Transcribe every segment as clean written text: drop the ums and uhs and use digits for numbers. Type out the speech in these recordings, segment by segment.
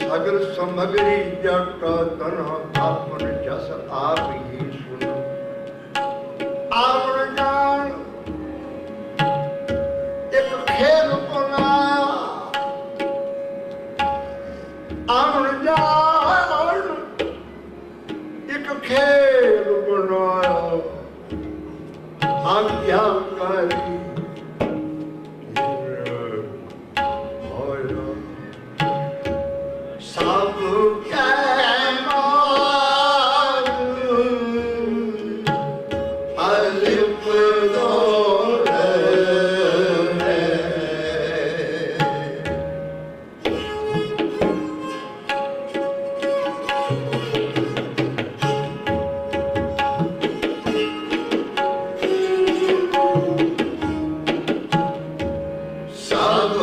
ਸਗਲ ਸਮਗਰੀ ਜਟ ਤਨ ਆਪਨ ਜਸ ਆਪ ਹੀ ਸੁਨ ਆਪਨ ਜਾਣ ਇੱਕ ਖੇਲ ਪੁਨਾ ਆਪਨ ਜਾਣ ਇੱਕ ਖੇਲ ਬਣਾਇਆ ਆਗਿਆ ਕਰੀ ਸਭ ਕੈ ਮਾਰ ਅਲਿਪ ਦੋਰੇ ਸਭ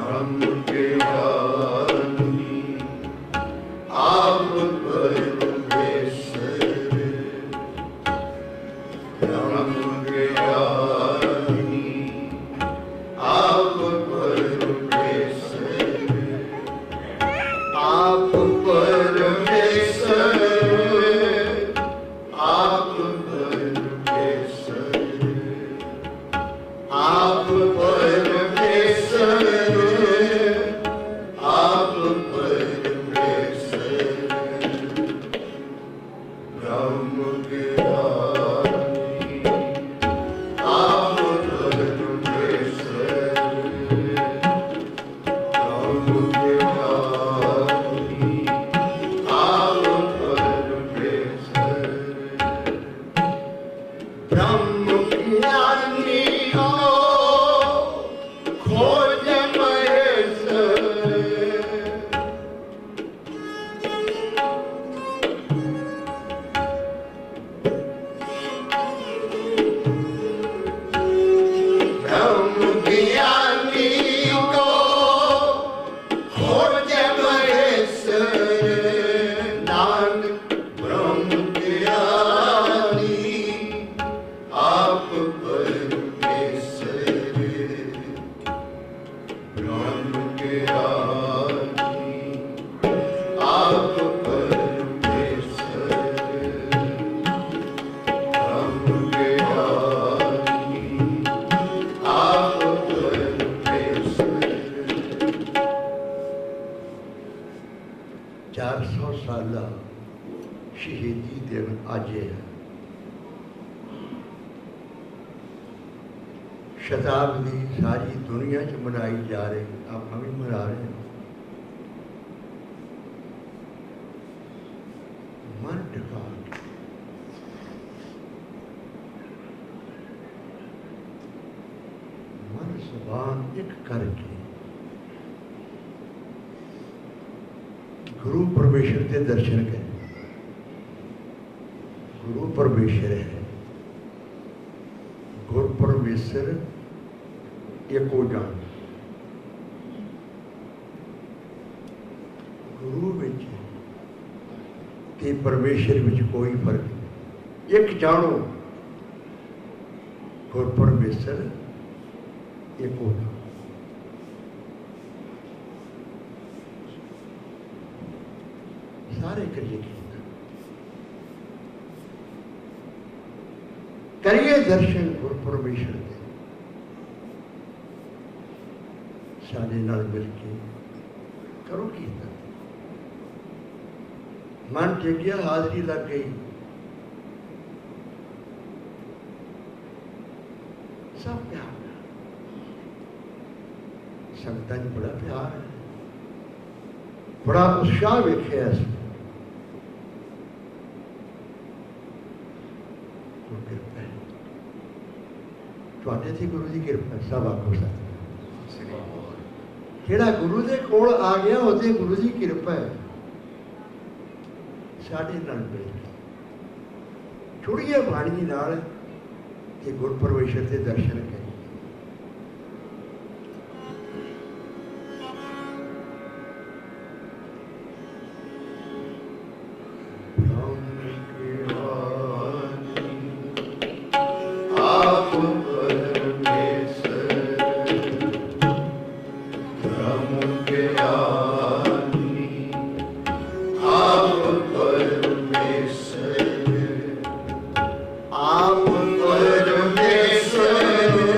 ब्रह्म ज्ञानी आप परमेश्वर ब्रह्म ज्ञानी आप परमेश्वर आप परमेश्वर आप परमेश्वर आप परमेश्वर आप परमेश्वर ब्रह्म ज्ञानी आप परमेश्वर ब्रह्म ज्ञानी आप परमेश्वर ब्रह्म ज्ञानी हो खोज महेश्वर ब्रह्म ज्ञानी को खोज महेश्वर नानक ब्रह्म ज्ञानी आप परमेश्वर ब्रह्म ज्ञानी आप परमेश्वर ब्रह्म ज्ञानी आप परमेश्वर 400 साला शहीदी दिन आज है शताब्दी सारी दुनिया च मनाई जा रही आप भी मना रहे हैं मन टिका मन जुबान एक करके गुरु परमेश्वर के दर्शन करें गुरु परमेश्वर है गुरु परमेश्वर एको जान गुरु विच ते परमेश्वर विच कोई फर्क नहीं एक जानो गुरु परमेश्वर एको जान सारे करिए करिए दर्शन गुरु परमेश्वर के साढ़े नाल मिल के करो कीर्तन मन टेकिया हाजरी लग गई सब प्यार संगतां च बड़ा प्यार है बड़ा उत्साह वेख्या कृपा है तुहाडे ते गुरु की कृपा सब आखो सा जेड़ा गुरु दे कोल आ गया उहदे गुरु की कृपा है साडे नाल मिल के छुड़िए बाणी नाल ते गुरु परमेश्वर के दर्शन करिए आप परमेश्वर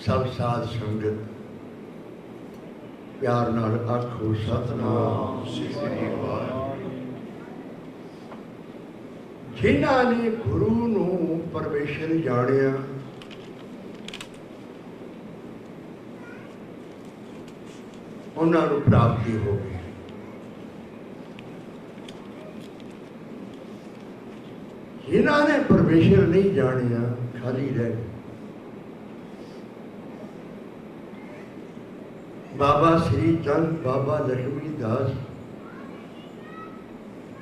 सब साध संगत प्यार नाल आखो सतनाम श्री वाहिगुरू। जिन्हां ने गुरु नूं परमेश्वर जानिया उन्हां नूं प्राप्ति हो गई। जिन्हां ने परमेश्वर नहीं जानिया खाली रह गए। बाबा श्री चंद बाबा लक्ष्मी दास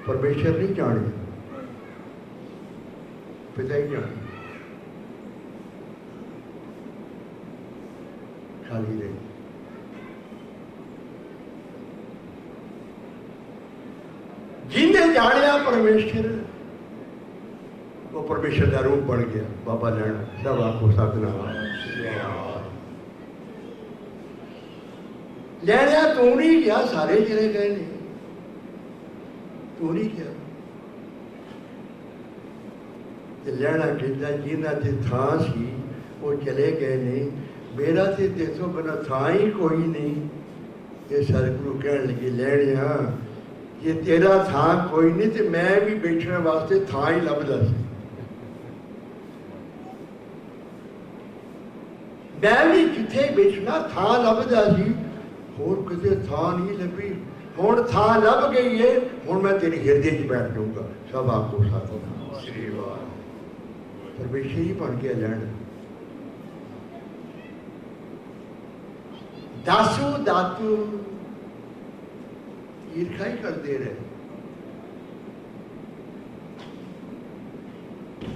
परमेश्वर नहीं जाने, पिता ही जाने, खाली रहे। जिन्हें जानिया परमेश्वर वो परमेश्वर का रूप बन गया। बाबा लैना सब आपको सतनाम लैलिया तू नहीं गया, सारे चले गए ने, तू नहीं गया। लैना कहता जिन्हों से थां सी वो चले गए ने, मेरा तो तेसों बिना थां ही कोई नहीं। ये सतगुरु कह लगे लैनिया जे तेरा थां कोई नहीं तो मैं भी बैठने वास्ते थां ही लभदा सी, मैं भी जिथे बैठना थां लभदा सी, होर किसी थां नहीं लभी। हुण थां लभ गई है, हुण मैं तेरे हृदय च बैठ जाऊंगा। सब आपको सतनाम श्री वाहिगुरू। परमेश्वर ही बन गया लैना। दासू दातू ईर्खा ही करते रहे।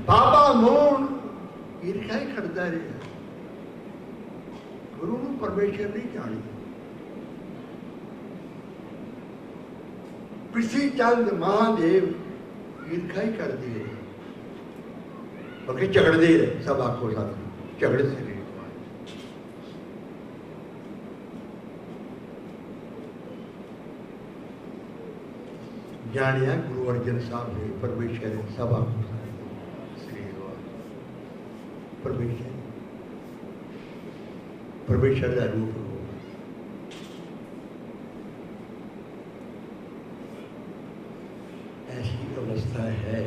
बाबा मोहन ईर्खा ही करता रहा। गुरु नूं परमेश्वर नहीं जानी। पिसी चंद महादेव ईर्खा ही करते रहे, बाकी झगड़ते रहे। सब आखो साथ झगड़े से नहीं। जानिया गुरु अर्जन साहब ने परमेश्वर सभा परमेश्वर परमेश्वर का रूप हो ऐसी अवस्था है।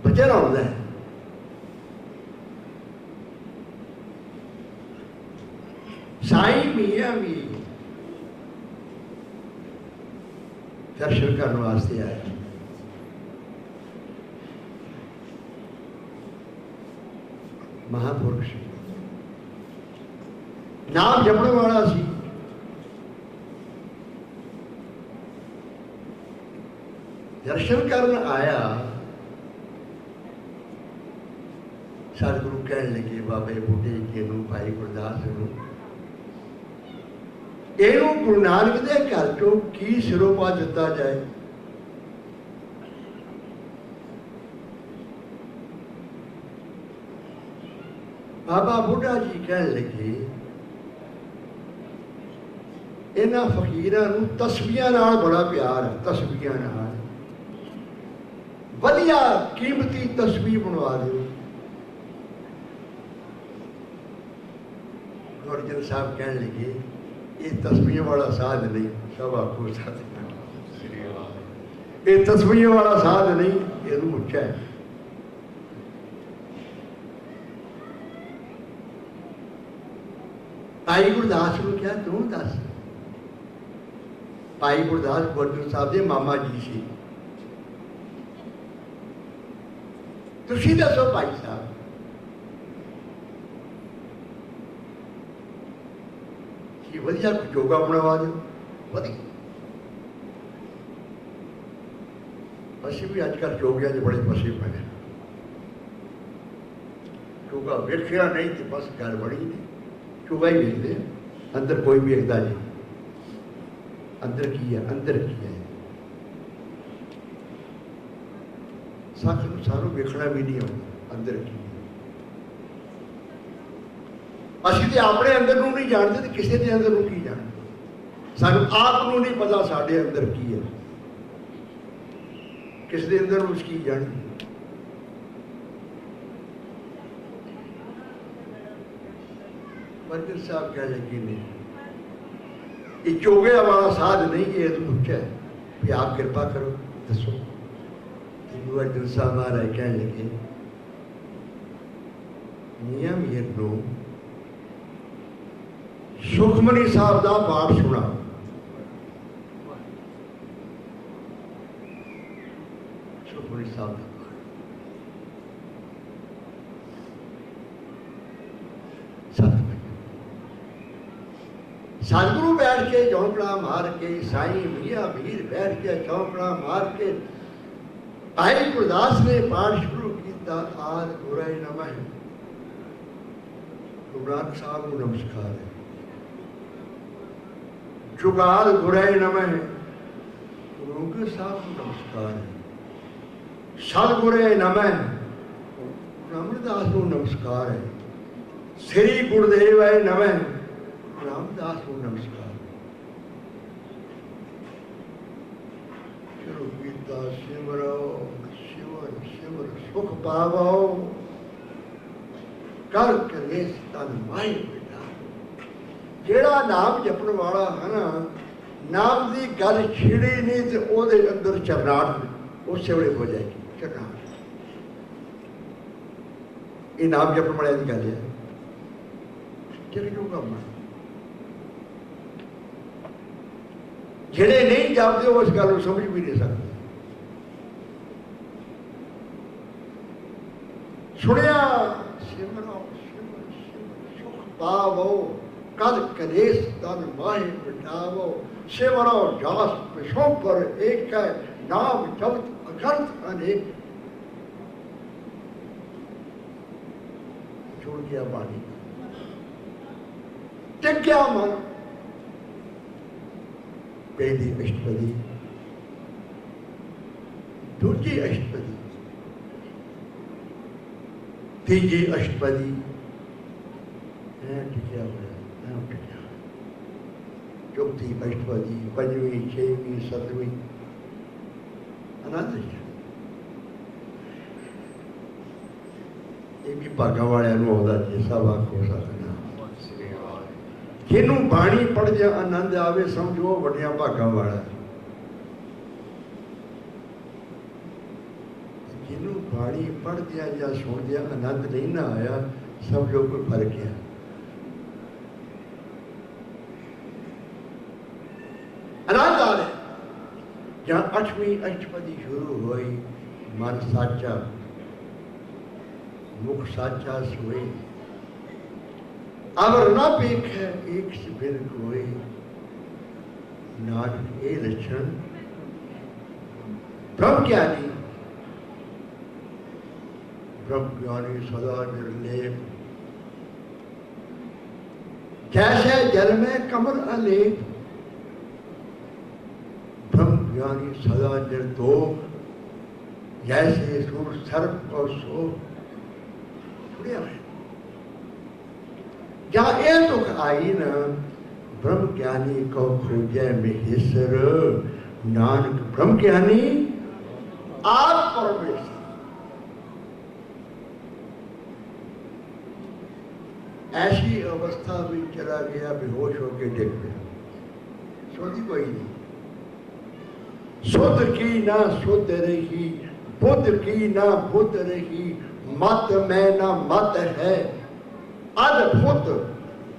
बचन आता है साईं मियां भी दर्शन करने वास्ते आया। महापुरुष नाम जपने वाला सी। दर्शन करने आया। सतगुरु कहने लगे बाबे बूढ़े जी नूं भाई गुरदास नूं ਇਹਨੂੰ ਗੁਰੂ ਨਾਨਕ ਦੇ ਘਰ ਚੋਂ ਕੀ ਸਿਰੋਪਾ ਦਿੱਤਾ ਜਾਏ। ਬਾਬਾ ਬੁੱਢਾ ਜੀ ਕਹਿਣ ਲੱਗੇ ਇਹਨਾਂ ਫਕੀਰਾਂ ਨੂੰ ਤਸਬੀਹਾਂ ਨਾਲ ਬੜਾ ਪਿਆਰ ਹੈ। ਤਸਬੀਹਾਂ ਨਾਲ ਵਧੀਆ ਕੀਮਤੀ ਤਸਬੀਹ ਬਣਵਾ ਦਿਓ। ਗੁਰੂ ਅਰਜਨ ਸਾਹਿਬ ਕਹਿਣ ਲੱਗੇ ये तस्वीर वाला साध नहीं। सब आपको साध ये तस्वीर वाला साध नहीं, ये रूह उच्चा है। भाई गुरदास को क्या तू दस। भाई गुरदास गुरु साहब के मामा जी से तुसी दसो भाई साहब वधिया योगा बनवा दो। वधिया असं भी अजकल योगिया बड़े फसे पे योगा वेख्या नहीं तो बस गल बनी नहीं। योगा ही वेखते अंदर कोई भी वेखता नहीं। अंदर की है, अंदर की है। सच में सानू वेखना भी नहीं आता अंदर की। ਅਸੀਂ ਤੇ ਆਪਣੇ ਅੰਦਰ ਨੂੰ ਨਹੀਂ ਜਾਣਦੇ ਤੇ ਕਿਸੇ ਦੇ ਅੰਦਰ ਨੂੰ ਕੀ ਜਾਣਦੇ। ਸਾਨੂੰ ਆਪ ਨੂੰ ਨਹੀਂ ਪਤਾ ਸਾਡੇ ਅੰਦਰ ਕੀ ਹੈ। ਕਿਸ ਦੇ ਅੰਦਰ ਉਸ ਕੀ ਜਾਣਦੇ। ਵਰਦਰ ਸਾਹਿਬ ਕਹਿ ਲਗੇ ਨੇ ਇਹ ਚੋਗਿਆ ਵਾਲਾ ਸਾਧ ਨਹੀਂ, ਇਹ ਉੱਚਾ ਹੈ ਵੀ ਆਪ ਕਿਰਪਾ ਕਰੋ ਦੱਸੋ। ਗੁਰੂ ਅਰਜਨ ਸਾਹਿਬ ਮਹਾਰਾਜ ਕਹਿਣ ਲੱਗੇ ਮੀਆਂ ਮੀਰ ਨੂੰ ਸੁਖਮਨੀ ਸਾਹਿਬ ਦਾ ਪਾਠ ਸੁਣਾ। ਸੁਖਮਨੀ ਸਾਹਿਬ ਦਾ ਪਾਠ सतगुरु बैठ के चौंकड़ा मार के साईं मियां मीर बैठ के चौंकड़ा मार के भाई गुरदास ने पाठ शुरू किया। आद गुराई नमः। गुरु नानक साहब को नमस्कार है। जुगाल गुराई नमः। गुरु अंगद साहब को नमस्कार है। सतगुरे नमः। अमरदास को नमस्कार है। श्री गुरुदेव नमः। रामदास को नमस्कार। चलो गीता सिमरो शिवर शिवर सुख पावो कर कलेश तन माई बेटा। जेड़ा नाम जपन वाला है ना, नाम की गल छिड़ी नहीं तो ओदे अंदर चरनाट उस वेले हो जाएगी। चरनाट ये नाम जपन वाले की गल है। चल जो काम जेड़े नहीं जापते उस गल समझ भी नहीं सकते। सुनिया सिमरो सिमर सिमर सुख पावो कद कलेश तन माहे मिटावो। सिमरो जास पिछों पर एक है नाम जपत अगंत अनेक। छोड़ गया बाणी टिक गया मन। पहली अष्टपदी दूसरी अष्टपदी तीजी अष्टपदी टिकिया होया टिकिया, चौथी अष्टपदी, पंजवीं, छेवीं, सतवीं, आनंद है। ये भी भागा वाले आता जी सब आखो सतना, जिन्हों बाणी पढ़ जा आनंद आवे समझो वड्डिया भागा वाला, जिन्हों बाणी पढ़ दिया या सुन दिया आनंद नहीं ना आया समझो कोई फर्क है। आनंद आ रहे जहाँ अठवीं अष्टपदी शुरू हुई, मन साचा मुख साचा सोए, अवर ना पेख है एक से बिन कोई, नानक ए लक्षण ब्रह्म ज्ञानी, ब्रह्म ज्ञानी सदा निर्लेप, जैसे जल में कमल अलेप, ब्रह्म ज्ञानी सदा निर्दोष, जैसे सूर सर्प और सो। जहाँ ये दुख आई न, ब्रह्म ज्ञानी को खोजे में हिस्सर, नानक ब्रह्म ज्ञानी आप परमेश्वर। ऐसी अवस्था में चला गया, बेहोश होकर डिग गया, सोची कोई नहीं। शुद्ध की ना शुद्ध रही, बुद्ध की ना बुद्ध रही, मत में ना मत है, अद्भुत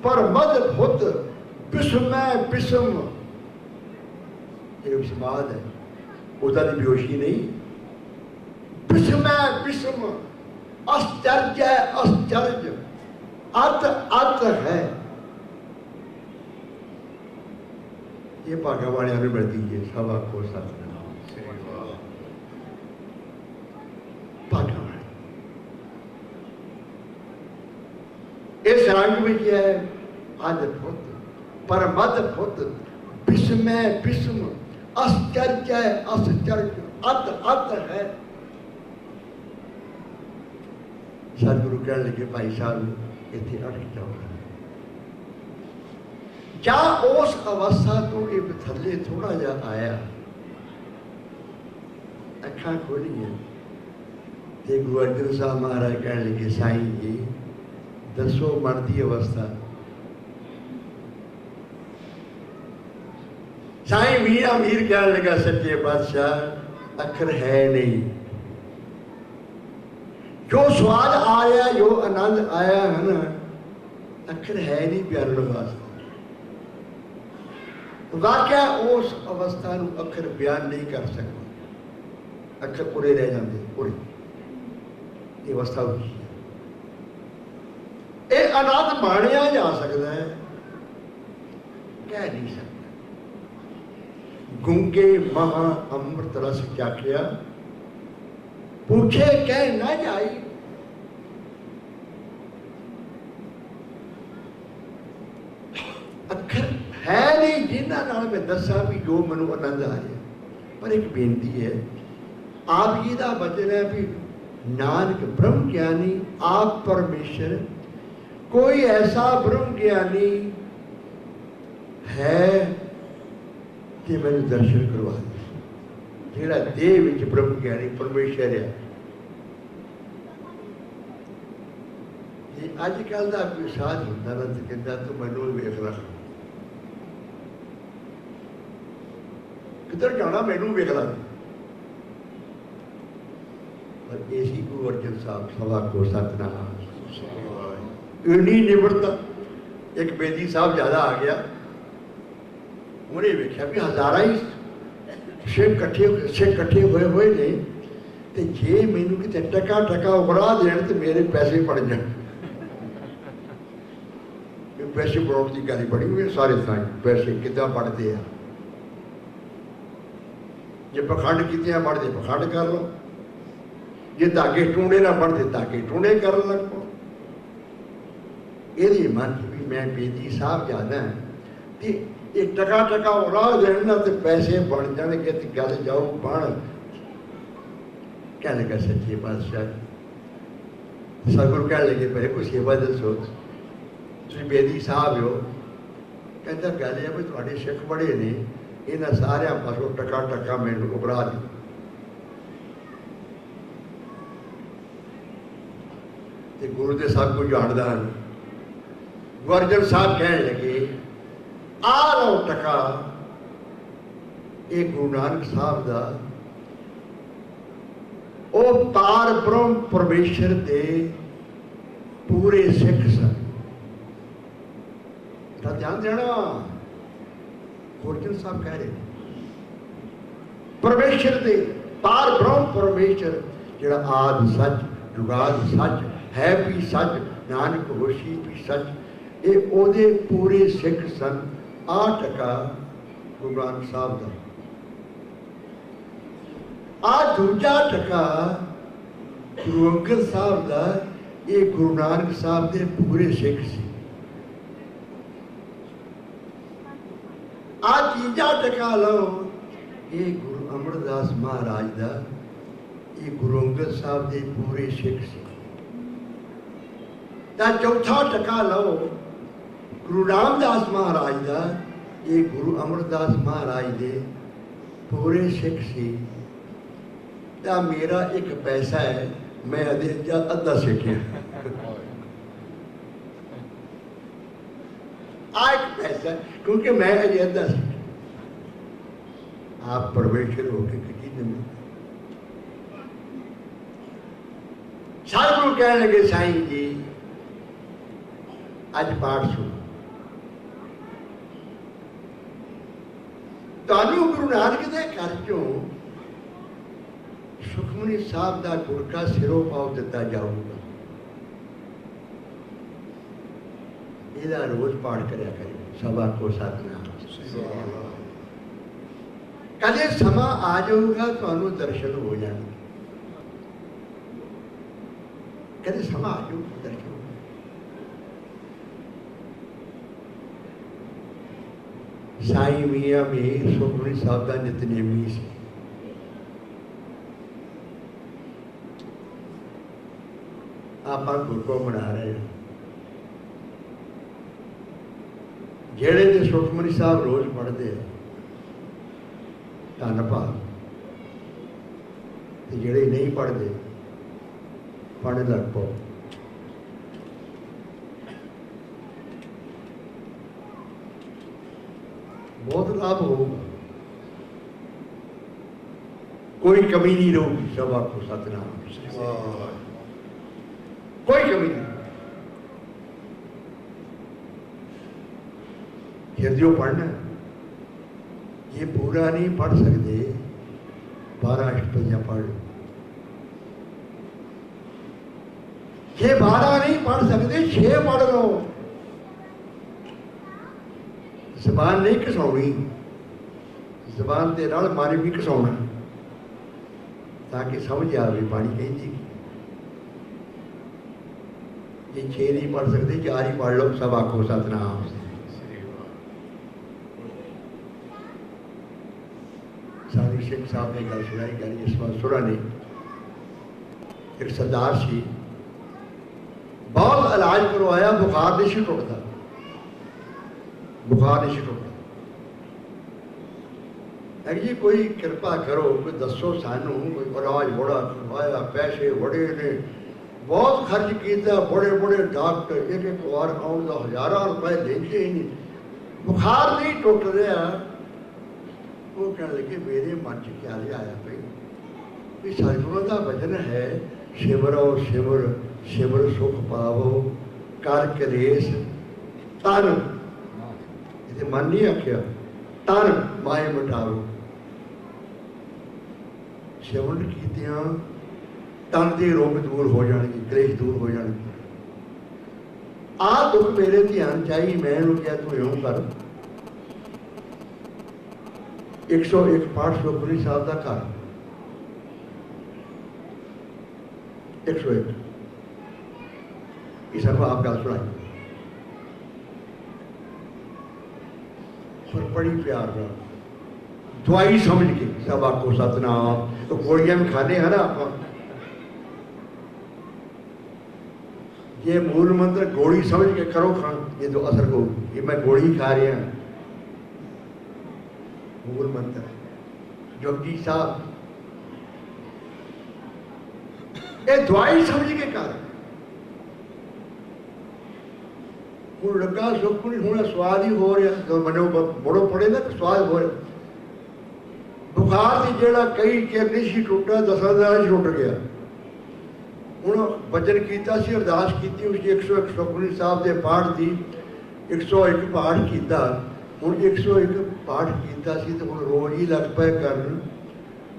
पर मदभुत, विषम विषम। एक समाज है, उधर बेहोशी नहीं, विषम विषम, आश्चर्य आश्चर्य, अर्थ अर्थ है। ये भागा वाले हमें बढ़ दीजिए, सवा को साथ भागा इस रंग में है अद्भुत पर मदभुत, विषम विषम, आश्चर्य आश्चर्य, अर्थ अर्थ है। सतगुरु कहने लगे भाई साहब इतने अटक जाओ, क्या उस अवस्था तो ये थले थोड़ा जा आया, अखा खोली है, गुरु अर्जन साहब महाराज कहने लगे साईं जी दसो मन की अवस्था। साईं मीरा मीर कहने लगा सच्चे बादशाह अखर है नहीं, जो स्वाद आया जो आनंद आया है ना, अखर है नहीं प्यारे वास्ते। वाकया उस अवस्था नूं अखर बयान नहीं कर सकते, अखर पूरे रह जाते पूरे। ये अवस्था होगी, ये आनंद माणिया जा सकता है, कह नहीं सकता। गूंगे महा अमृत रस चाखिया, पूछे कह ना जाई। अखर है नहीं जिन्होंने नाल मैं दसा भी जो मैनू आनंद आ रहा। पर एक बेनती है, आप जी का वचन है भी नानक ब्रह्म ज्ञानी आप परमेश्वर, कोई ऐसा ब्रह्म ज्ञानी है कि मैंने दर्शन करवा दे, जेड़ा देह विच ब्रह्म ज्ञानी परमेश्वर है। अजकल का कोई साध होंदा ना तो कहता तू मैनू वेख ला, किधर जाना मैनू वेख ला। पर ऐसी गुरु अर्जन साहब सवा को सतनाम इन्नी निवड़ता। एक बेदी साहब ज्यादा आ गया, उन्हें वेख्या भी हजारा ही सिख कट्ठे हुए ने, तो जे मैनू कितने टका टका उड़ा देन तो मेरे पैसे पड़ जाए। पैसे बढ़ाने की गल बड़ी हुई सारे साई, पैसे कितना बढ़ते हैं, जे पखंड कितने बढ़ते पखंड कर लो, जे धागे टूणे ना बढ़ते धागे टूणे कर लग पो। ये मन भी मैं बेदी साहब जाना है, एक टका टका उड़ा देना तो पैसे बन जाएंगे, तो गल जाओ बन। क्या लगा सच्चे बादशाह सतगुरु कह लगे पहले कोई सेवा दसो, तुम बेदी साहब हो। कहता गल है भी थोड़े सिख बड़े ने, इन्होंने सारे पासों टका टका मैनू उभरा दी। ते गुरु के सब कुछ जानता है। गुरु अर्जन साहब कह लगे आ लो टका, ये गुरु नानक साहब का पार ब्रह्म परमेश्वर के पूरे सिख सन। ध्यान देना, गुरजन साहब कह रहे परमेश्वर के पार ब्रह्म परमेश्वर जिहड़ा आदि सच जुगाद सच है भी सच नानक होशी भी सच, ये ओदे पूरे सिख सन। आ टका गुरु नानक साहब का। आ दूजा टका गुरु अंगद साहब का, ये गुरु नानक साहब के पूरे सिख सी। आ तीजा टका लो, ये गुरु अमरदास महाराज का, ये गुरु अंगद साहब के पूरे सिख सी। चौथा टका लो गुरु रामदास महाराज का, ये गुरु अमरदास महाराज के पूरे सिख सी। मेरा एक पैसा है, मैं अद्धा सीखिया। आ एक पैसा क्योंकि मैं अजे अद्धा सीखा। आप परमेश्वर होके किसी ने सतगुरु कह लगे साईं जी अज पाठ सुनो। तानू गुरु नानक दे घर चों सुखमनी साहब का गुरका सिरों पाव दिता जाऊगा। ਇਹਦਾ रोज पाठ करिया करें, सभा को सतनाम। कदे समा आ जाऊगा तो दर्शन हो जाएंगे। कदे समा आ जाऊगा दर्शन हो। साई मियां में सुखमनी साहब का नितनेमी से आप गुरको मना रहे हैं। जेड़े ने सुखमनी साहब रोज पढ़ते हैं धन भाग, जेड़े नहीं पढ़ते पढ़ने लग पाओ। बहुत लाभ होगा, कोई कमी नहीं रहेगी। सभा को सतनाम, कोई कमी नहीं। हृदयों पढ़ना, ये पूरा नहीं पढ़ सकते, 12 अष्टपदियां पढ़ लो। ये 12 नहीं पढ़ सकते, 6 पढ़ लो। जबान नहीं घसाउनी, जबान के नाल मन भी घसाउना ताकि समझ आवे बाणी कहती। ये 6 नहीं पढ़ सकते, 4 ही पढ़ लो। सब आखो सतनाम। साधु सिंह साहब ने गल सुनाई, गल इस बार सुरा ने एक सरदार सी बहुत इलाज करवाया, बुखार नहीं सी टुटता, बुखार नहीं सी टुटता। जी कोई कृपा करो, कोई दसो सानू, कोई इलाज बड़ा करवाया, पैसे बड़े ने बहुत खर्च किया, बड़े बड़े डॉक्टर एक एक बार आने का हज़ारों रुपए लेते ही नहीं, बुखार नहीं टुट रहा। वो कहने लगे मेरे मन च क्या आया भाई, सतगुरु का वचन है सिमरो सिमर सिमर सुख पावो कर कलेस तन, ये मन नहीं आख्या, तन माए मिटाओ। सिमरन कीतियां तन के रोग दूर हो जाएंगे, कलेश दूर हो जाएंगे। आ दुख मेरे ध्यान चाहिए, मैं क्या तू यूं कर। 101 पाठ सुखमनी साहब का घर, 101 इस आप गल सुनाई पर बड़ी प्यार ना दवाई समझ के। सब आपको सतनाम। तो गोलियां भी खाने हैं ना आप, ये मूल मंत्र गोली समझ के करो खां, ये तो असर को, ये मैं गोली खा रहा मूल मंत्र। जोगी साहब ये दवाई समझ के कर, हूँ लगा सुख हूँ स्वाद ही हो रहा, तो मनो बड़ो पड़े ना तो स्वाद हो रहा। बुखार से जोड़ा कई चेर नहीं सी टुटा, 10 दिन टुट गया। हूँ भजन किया, अरदास की, उसकी 101 सुखमनी साहब के पाठ की 101 पाठ किया। हूँ 101 पाठ किया तो हूँ रोज ही लग पे कर।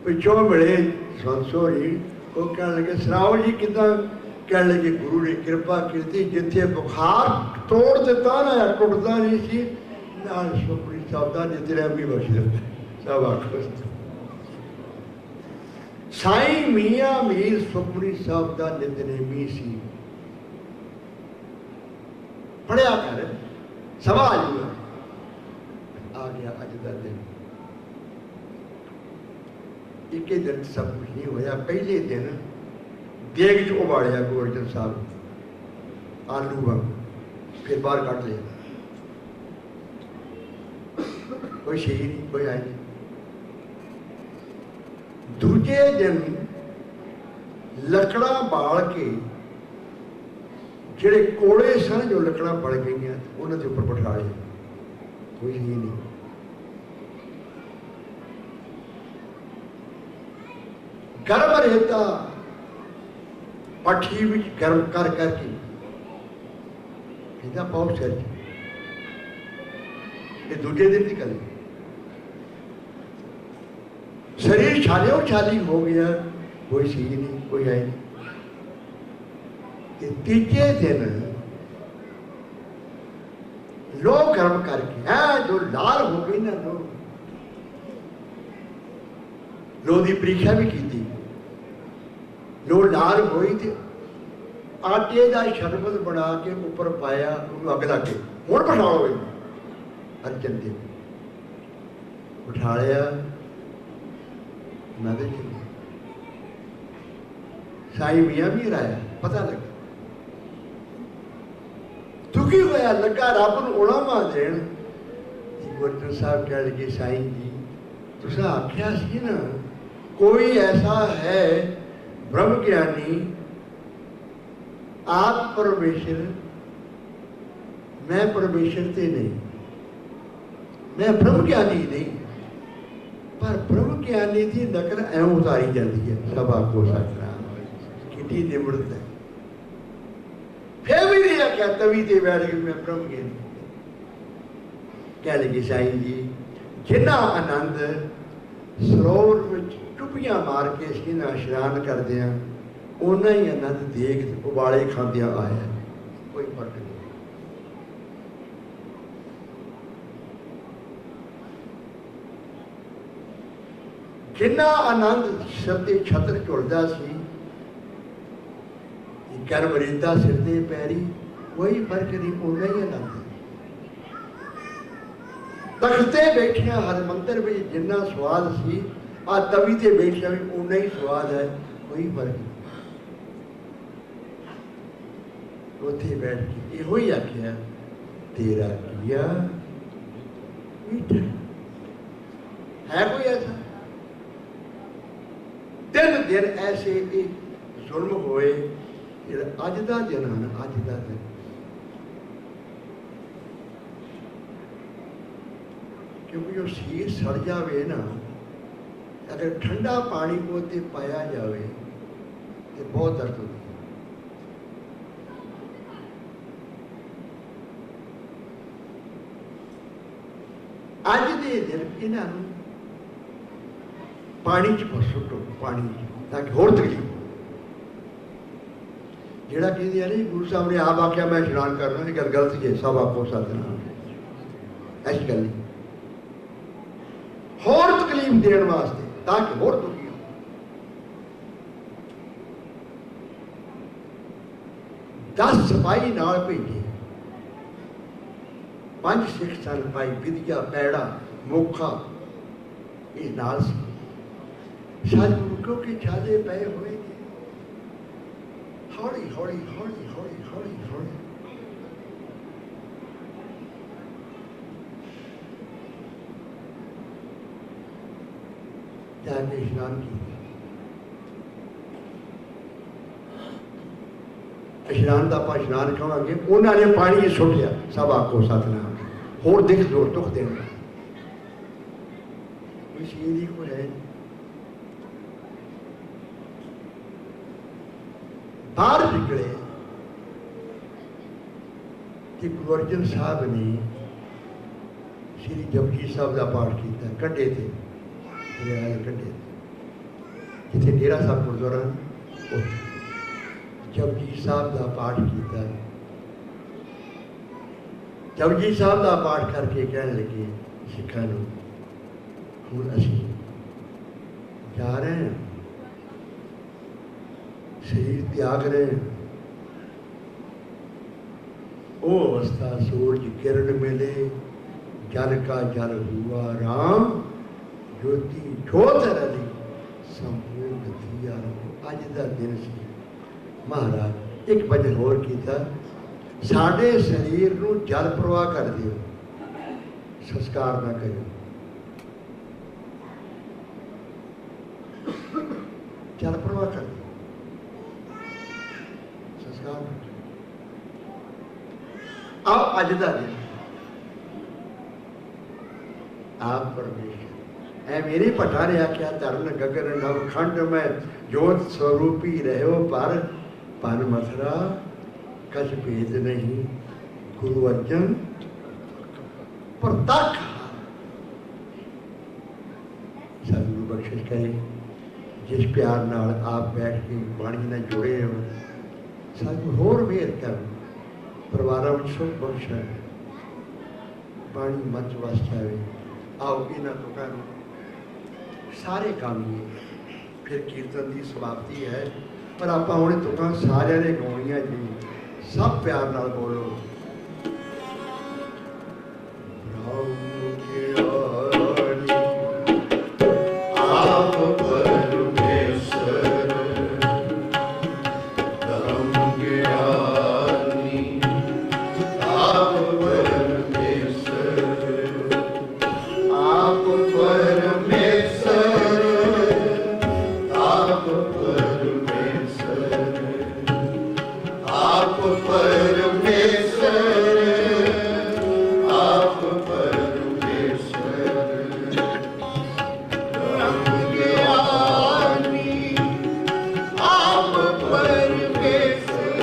पिछों मिले संसो जी, वो कह लगे सराओ जी कि कह लगे गुरु ने कृपा की, जिथे बुखार तोड़ दिता ना टुटता नहीं सी, नाल सुखमनी साहब का नितनेम भी बच जाता। सब आखो साईं मियाँ मीर सुखमनी साहब का नितनेमी सी। पढ़िया कर सवाल आ गया अज का दिन। एक दिन सब कुछ नहीं होया। पहले दिन देग च उबालिया गोवर्धन साहब आलू वांग, फिर बाहर कट लिया। कोई शही नहीं, कोई आए नहीं। दूजे दिन लकड़ा बाल के जेड़े कोड़े सन, जो लकड़ा बड़ गई उन्होंने उपर बिठा लिया। कोई शही नहीं। गर्म रेता पठी में गर्म कर करके कहता पाओ सिर। ये दूजे दिन की गल। शरीर छालियों छाली हो गया, कोई सी नहीं, कोई है नहीं। तीजे दिन लो गर्म करके है जो लाल हो गई ना, लो की परीक्षा भी की। लो लाल हुई तो आटे का शरबत बना के ऊपर पाया, अग ला के हूँ बिठा लो। अर्जन देव बिठा लिया। साई मियाँ भी राया, पता लगा दुखी होया, लगा रब नूं उड़ावा देन। गुरजन साहब कह लगे साई जी तुसा आख्या सी ना कोई ऐसा है ब्रह्म ज्ञानी, आप परमेश्वर, मैं परमेश्वर ते नहीं, मैं ब्रह्म ज्ञानी नहीं, पर ब्रह्म ज्ञानी की नकल एवं उतारी जाती है। सब आपको सतनाम कि निमृत है। फिर भी नहीं आख्या, तवी ते बैठ के मैं ब्रह्म ज्ञानी। कह लगे साई जी जिन्ना आनंद सरोवर में चुपियां मार के सीना इशनान करते हैं, उन्ना ही आनंद देख उबाले खाद्या आया। कोई फर्क नहीं। जिन्ना आनंद सिर ते छत्र झुलदा सी, गर्म रेता सिर ते पैरी, कोई फर्क नहीं, उन्ना ही आनंद। तख्ते बैठिया हर मंदिर में जिन्ना स्वाद सी, आ तवी ते बैठिया भी उन्ना ही स्वाद है, कोई फर्क नहीं। उथे बैठ के यो ही आख्या तेरा किया मीठा है। कोई ऐसा 3 दिन ऐसे एक जुल्म होए, अज का दिन है, अज का दिन क्योंकि जो सीर सड़ जाए ना, अगर ठंडा पानी को ते पाया जाए तो बहुत दर्द होती है। अज के दिन इन्हों पानी च सुटो, पानी ताकि होर तकलीफ। जेड़ा कहते नहीं गुरु साहब ने आप आख्या मैं इशनान करना, ये गल गलत है। सब आपको सतनाम ऐसी गल नहीं, होर तकलीफ देने वास्ते ताकि होर दुखी हो। दस सिपाही नाल भेजे, 5 सिख सन पाई, विद्या पैड़ा मोखा ये नाल सी। सतगुरु क्योंकि छाले पे हुए हौली हौली हौली हौली हौली हौली जाके इशनान किया। इशनान का आप इशनान कहांगे, उन्होंने पानी सुटिया, सब आखो सतनाम, होर दिख जोर दुख देना मशीन को है। बाहर निकले कि गुरु अर्जन साहब ने श्री जपजी साहब का पाठ किया, कंढे थे दरिया के कंढे जिथे डेरा साहब गुरुद्वारा, जपजी साहब का पाठ किया। जपजी साहब का पाठ करके कहने लगे सिखा नूं, हुण असीं जा रहे हैं, शरीर त्याग रहे हैं। ओ अवस्था सूरज किरण मिले, जल का जल हुआ राम, ज्योति ज्योत रली, संपूर्ण थिया राम। अज का दिन सी महाराज एक भजन होर कीता, साडे शरीर नूं जल प्रवाह कर दिओ, संस्कार ना करिओ। जल प्रवाह कर दिओ, संस्कार ना करिओ। आओ अज का दिन आप परमेश्वर ऐ मेरी भट्टा ने आख्या, धरन गगन नव खंड में जोत स्वरूपी रहो, पर मथुरा कछ भेद नहीं, गुरु अर्जन प्रतख। सतगुरु बख्शिश करे, जिस प्यार नाल आप बैठ के बाणी नाल जुड़े हो, सतगुरु होर मेहर कर, परिवारों में सुख बख्शे, बाणी मंच वस जाए। आओ इन्होंने तुकां नूं सारे काम ही, फिर कीर्तन की समाप्ति है, पर आप हुणे तुकां सारिਆਂ ने गाउणियां जी, सब प्यार नाल बोलो। आप परमेश्वर धर्म ज्ञानी, आप परमेश्वर, आप परमेश्वर, आप परमेश्वर, आप परमेश्वर, आप परमेश्वर, ब्रह्म ज्ञानी, आप परमेश्वर,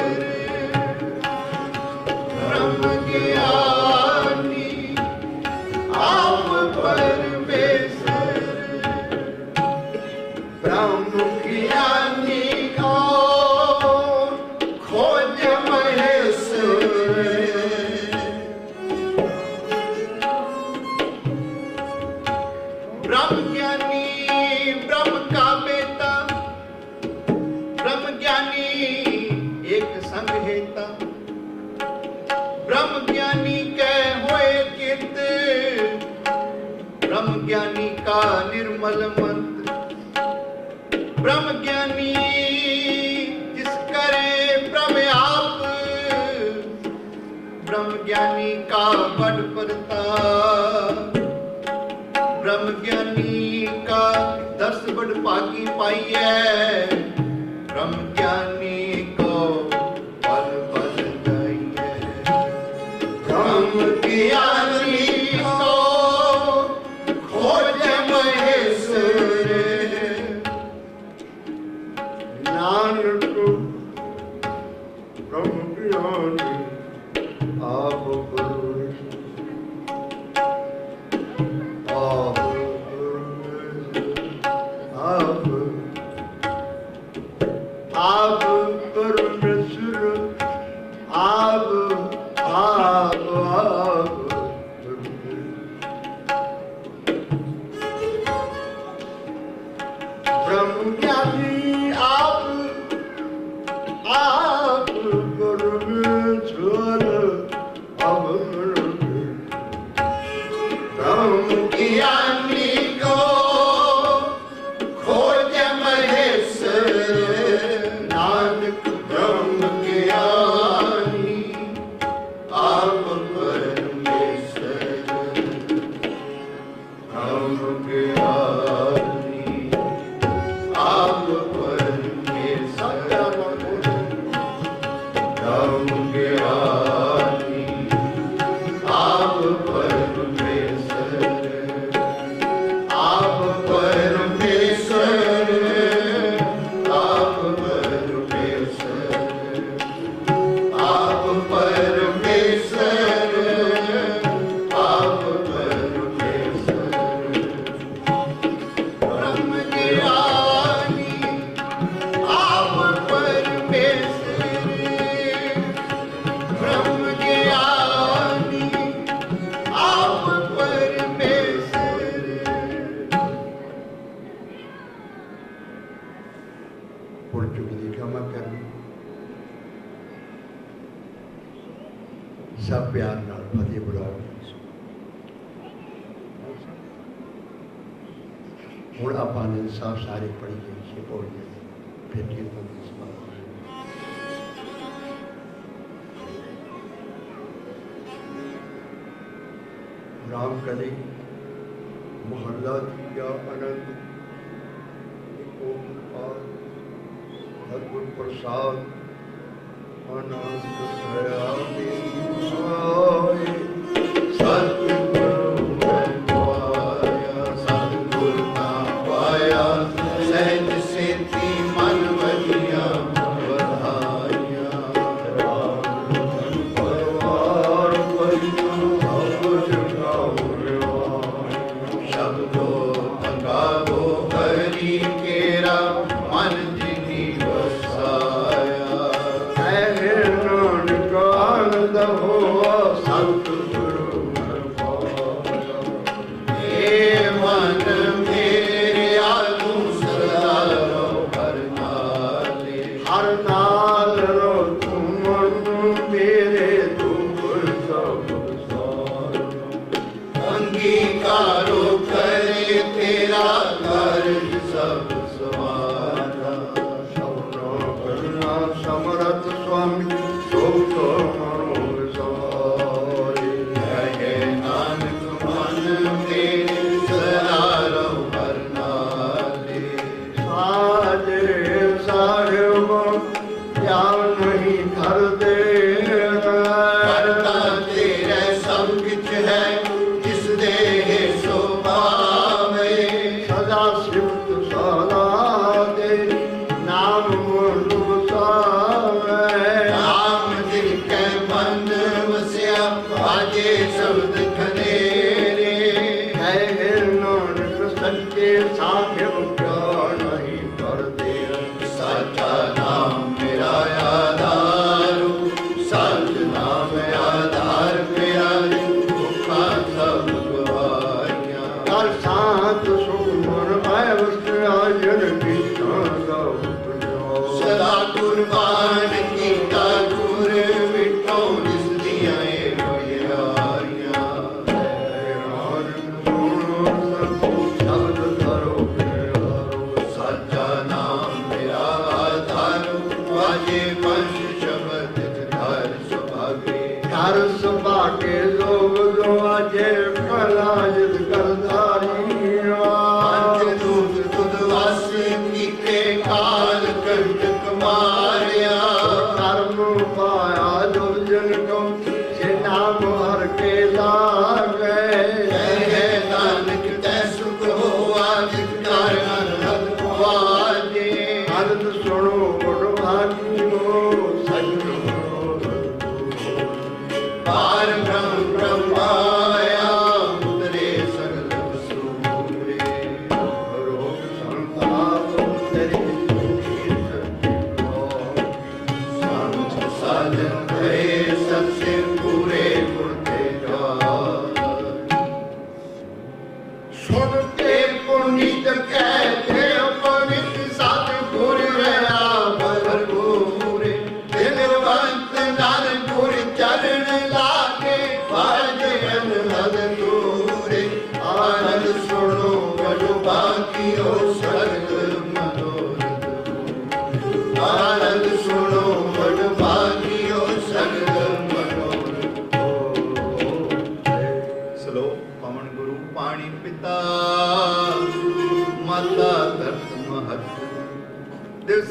ब्रह्म ज्ञानी, आप परमेश्वर, ब्रह्म ज्ञानी को खोज महेश्वर, ब्रह्म ज्ञानी ब्रह्म का बेटा, ब्रह्म ज्ञानी एक संग हेता, ब्रह्म ज्ञानी के होए चित, ब्रह्म ज्ञानी का निर्मल मंत्र, ब्रह्म ज्ञानी जिस करे ब्रह्म आप, ब्रह्म ज्ञानी का बड़ प्रताप, ब्रह्म ज्ञानी का दस बड़ भागी पाइए, ब्रह्म ज्ञानी को पल पल जाइए, ब्रह्म ज्ञानी को खोज महेश्वर, नानक ब्रह्म ज्ञानी आप गुरु, आप परमेश्वर, आप ब्रह्म ज्ञानी, आप परमेश्वर, अब ब्रह्म ज्ञानी को खोज महेश्वर, नानक ब्रह्म ज्ञानी। सब प्यार नाल फतेह बुलाओ। हुण आपां ने साफ सारे पढ़ी गए बोल फिर कीर्तन की समाप्ति। राम कली मोहल्ला दिया आनंद सतगुर प्रसाद आनंद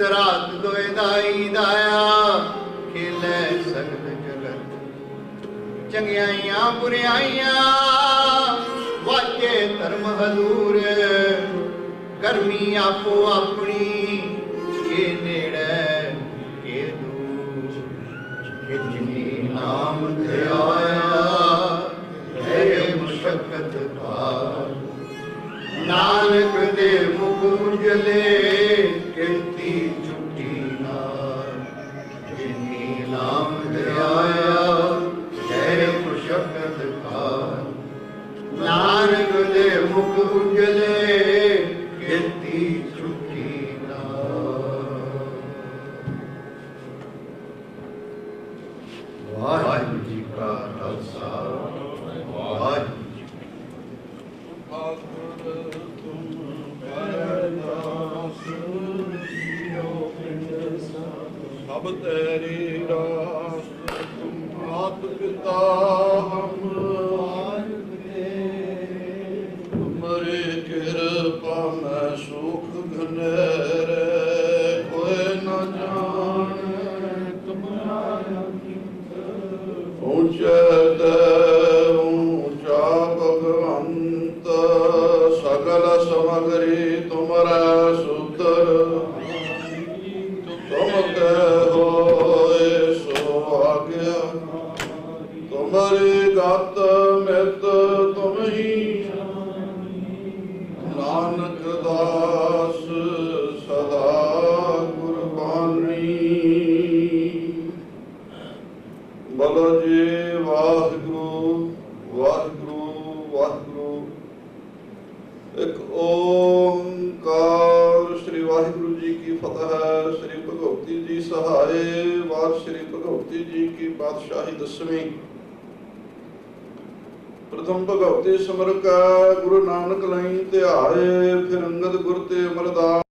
रात दोए दाई दाया खेले सकत जगत चंगियाइयां बुरियाइयां वाजे धर्म हजूर गर्मी आपो अपनी के नेड़े के दूर के जिनी नाम ते आया है मुशक्कत भार नानक दे मुख उजले कीर्ति छुट्टी नाल जिनी नाम ते आया है मुशक्कत भार नानक दे मुख उजले कीर्ति छुट्टी नाल ਕਾ ਖਾਲਸਾ ਵਾਹਿਗੁਰੂ ਜੀ ਸਭ ਤੇਰੀ ਰਾਸ ਤੁਮ ਮਾਤ ਪਿਤਾ ਹਮ ਤੁਮਰੀ ਕਿਰਪਾ ਮੈਂ ਸੁਖ ਘਨੇਰੇ ਕੋਈ ਨ ਜਾਣੇ ਤੁਮਰਾ ਉੱਚੇ ਤੇ ਉੱਚਾ ਭਗਵੰਤ ਸਗਲ ਸਮਗਰੀ ਤੁਮਰਾ ਸੁਤਰ तुम कहो सो आज्ञा तुम्हारी गात मित तुम ही नानक दास सदा कुर्बानी बोलो जी वाहिगुरु वाहिगुरु वाहिगुरु। एक ओंकार श्री वाहिगुरु जी की फतह। श्री भगवती जी सहाय। वार श्री भगवती जी की पातशाही 10वीं। प्रथम भगवती सिमर का गुरु नानक लई ध्याए, फिर अंगद गुर ते अमरदास।